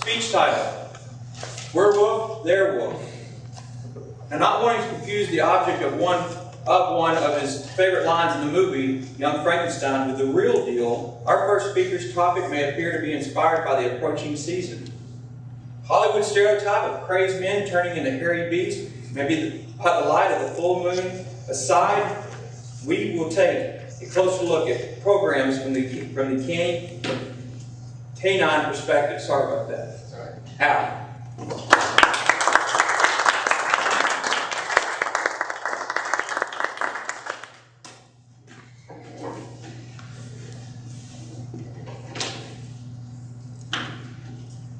Speech title: We're wolf, they're wolf. Now, not wanting to confuse the object of one of his favorite lines in the movie, Young Frankenstein, with the real deal, our first speaker's topic may appear to be inspired by the approaching season. Hollywood stereotype of crazed men turning into hairy beasts may be the light of the full moon aside. We will take a closer look at programs from the canine perspective. Sorry about that. Sorry. How?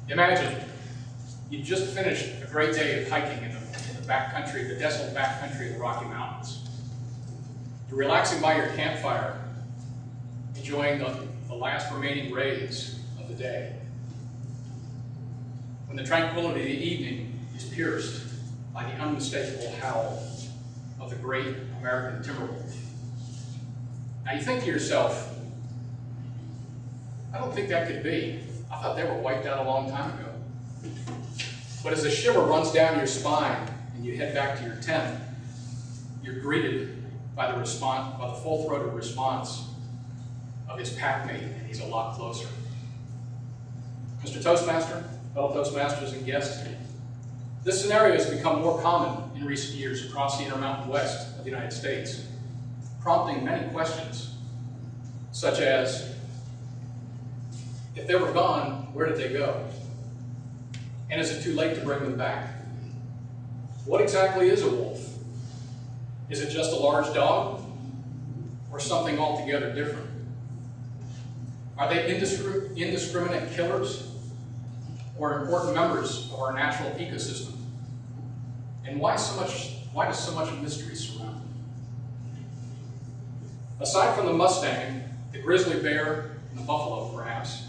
Imagine you just finished a great day of hiking in the backcountry, the desolate backcountry of the Rocky Mountains. You're relaxing by your campfire, enjoying the last remaining rays of the day. When the tranquility of the evening is pierced by the unmistakable howl of the great American timber wolf. Now you think to yourself, I don't think that could be. I thought they were wiped out a long time ago. But as a shiver runs down your spine and you head back to your tent, you're greeted by the full-throated response of his packmate, and he's a lot closer. Mr. Toastmaster, fellow Toastmasters and guests, this scenario has become more common in recent years across the Intermountain West of the United States, prompting many questions, such as, if they were gone, where did they go? And is it too late to bring them back? What exactly is a wolf? Is it just a large dog? Or something altogether different? Are they indiscriminate killers? Or important members of our natural ecosystem? And why does so much mystery surround them? Aside from the Mustang, the grizzly bear, and the buffalo perhaps,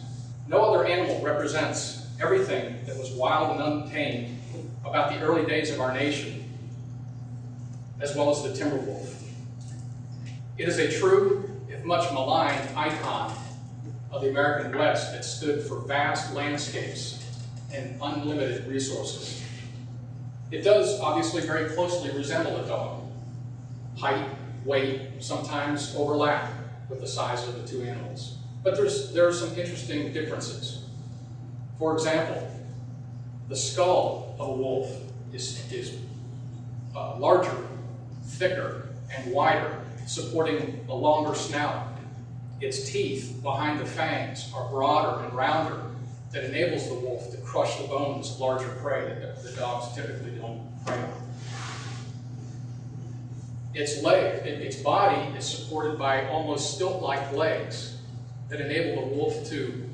no other animal represents everything that was wild and untamed about the early days of our nation, as well as the timber wolf. It is a true, if much maligned, icon of the American West that stood for vast landscapes and unlimited resources. It does obviously very closely resemble a dog. Height, weight, sometimes overlap with the size of the two animals. But there are some interesting differences. For example, the skull of a wolf is larger, thicker, and wider, supporting a longer snout. Its teeth behind the fangs are broader and rounder, that enables the wolf to crush the bones of larger prey that the dogs typically don't prey on. Its body is supported by almost stilt-like legs that enable the wolf to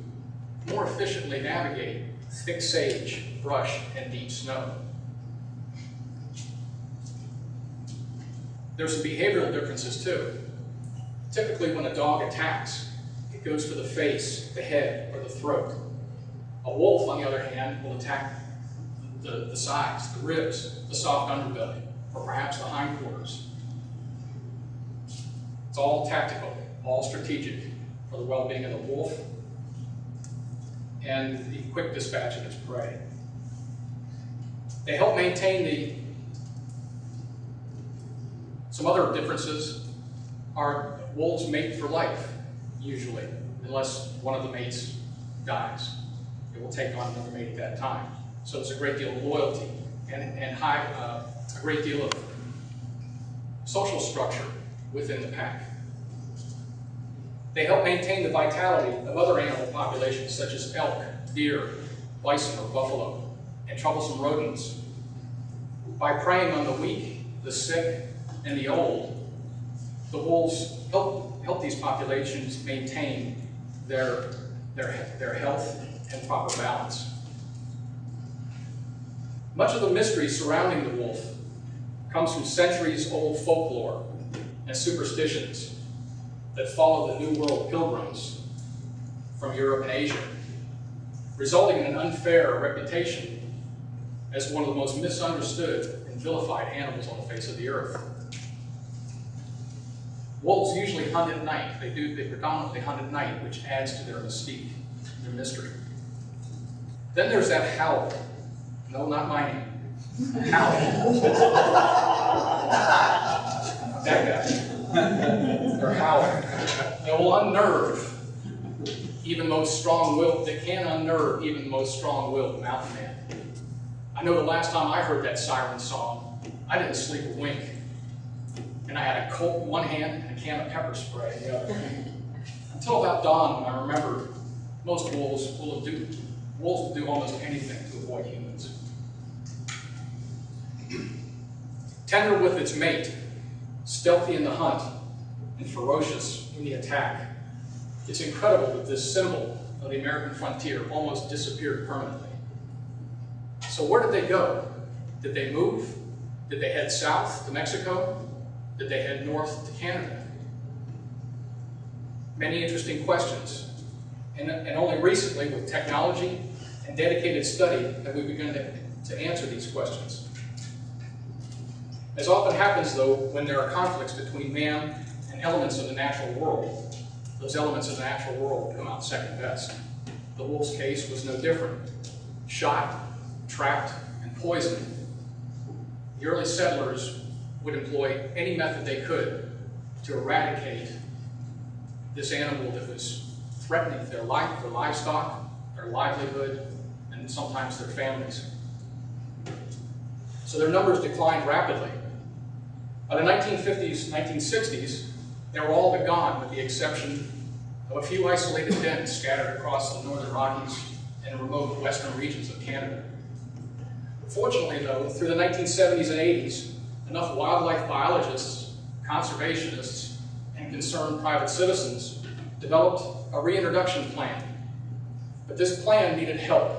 more efficiently navigate thick sage, brush, and deep snow. There's some behavioral differences too. Typically when a dog attacks, it goes for the face, the head, or the throat. A wolf, on the other hand, will attack the sides, the ribs, the soft underbelly, or perhaps the hindquarters. It's all tactical, all strategic for the well-being of the wolf and the quick dispatch of its prey. They help maintain some other differences are wolves mate for life, usually, unless one of the mates dies. It will take on another mate at that time. So there's a great deal of loyalty and a great deal of social structure within the pack. They help maintain the vitality of other animal populations such as elk, deer, bison, or buffalo, and troublesome rodents. By preying on the weak, the sick, and the old, the wolves help these populations maintain their health and proper balance. Much of the mystery surrounding the wolf comes from centuries-old folklore and superstitions that follow the New World pilgrims from Europe and Asia, resulting in an unfair reputation as one of the most misunderstood and vilified animals on the face of the earth. Wolves usually hunt at night. They predominantly hunt at night, which adds to their mystique, their mystery. Then there's that howl. No, not my name. Howl. That guy. They're howling. They will unnerve even the most strong-willed. They can unnerve even the most strong-willed mountain man. I know the last time I heard that siren song, I didn't sleep a wink. And I had a Colt in one hand and a can of pepper spray in the other. Until about dawn, when I remembered most wolves will do almost anything to avoid humans. Tender with its mate, stealthy in the hunt, and ferocious in the attack, it's incredible that this symbol of the American frontier almost disappeared permanently. So where did they go? Did they move? Did they head south to Mexico? Did they head north to Canada? Many interesting questions. And only recently, with technology and dedicated study, have we begun to answer these questions. As often happens, though, when there are conflicts between man and elements of the natural world, those elements of the natural world come out second best. The wolf's case was no different. Shot, trapped, and poisoned. The early settlers would employ any method they could to eradicate this animal that was threatening their life, their livestock, their livelihood, and sometimes their families. So their numbers declined rapidly. By the 1950s, 1960s, they were all but gone, with the exception of a few isolated dens scattered across the northern Rockies and remote western regions of Canada. Fortunately, though, through the 1970s and 80s, enough wildlife biologists, conservationists, and concerned private citizens developed a reintroduction plan. But this plan needed help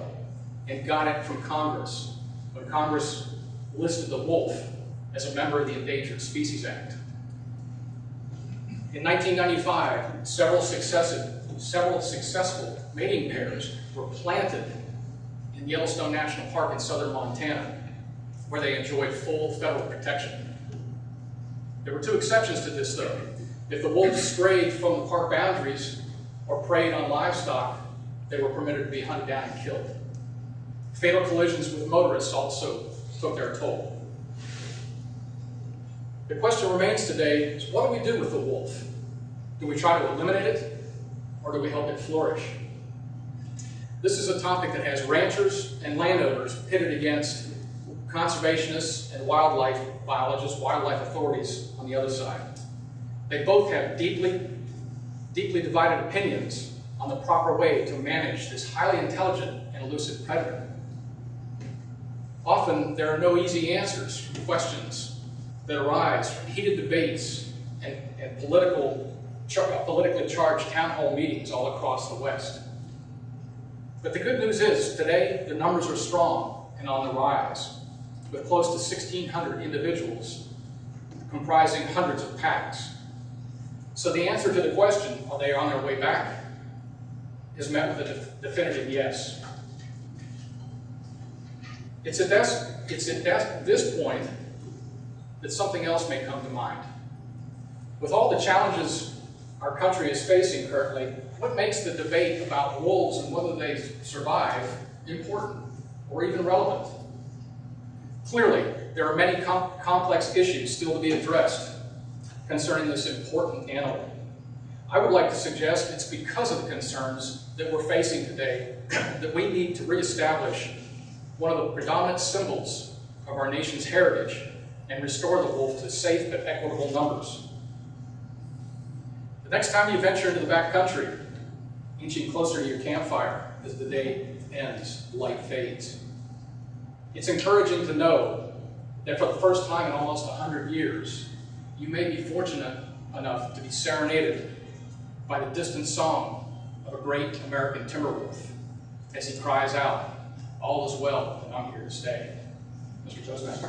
and got it from Congress when Congress listed the wolf as a member of the Endangered Species Act. In 1995, several successful mating pairs were planted in Yellowstone National Park in southern Montana, where they enjoyed full federal protection. There were two exceptions to this, though. If the wolves strayed from the park boundaries or preyed on livestock, they were permitted to be hunted down and killed. Fatal collisions with motorists also took their toll. The question remains today is, what do we do with the wolf? Do we try to eliminate it, or do we help it flourish? This is a topic that has ranchers and landowners pitted against conservationists and wildlife biologists, wildlife authorities on the other side. They both have deeply divided opinions on the proper way to manage this highly intelligent and elusive predator. Often, there are no easy answers to questions that arise from heated debates and politically charged town hall meetings all across the West. But the good news is, today, the numbers are strong and on the rise, with close to 1,600 individuals comprising hundreds of packs. So the answer to the question, are they on their way back, is met with a definitive yes. It's at this point that something else may come to mind. With all the challenges our country is facing currently, what makes the debate about wolves and whether they survive important or even relevant? Clearly, there are many complex issues still to be addressed concerning this important animal. I would like to suggest it's because of the concerns that we're facing today that we need to reestablish one of the predominant symbols of our nation's heritage and restore the wolf to safe but equitable numbers. The next time you venture into the backcountry, inching closer to your campfire as the day ends, the light fades. It's encouraging to know that for the first time in almost 100 years, you may be fortunate enough to be serenaded by the distant song of a great American timber wolf as he cries out, "All is well, and I'm here to stay." Mr. Toastmaster.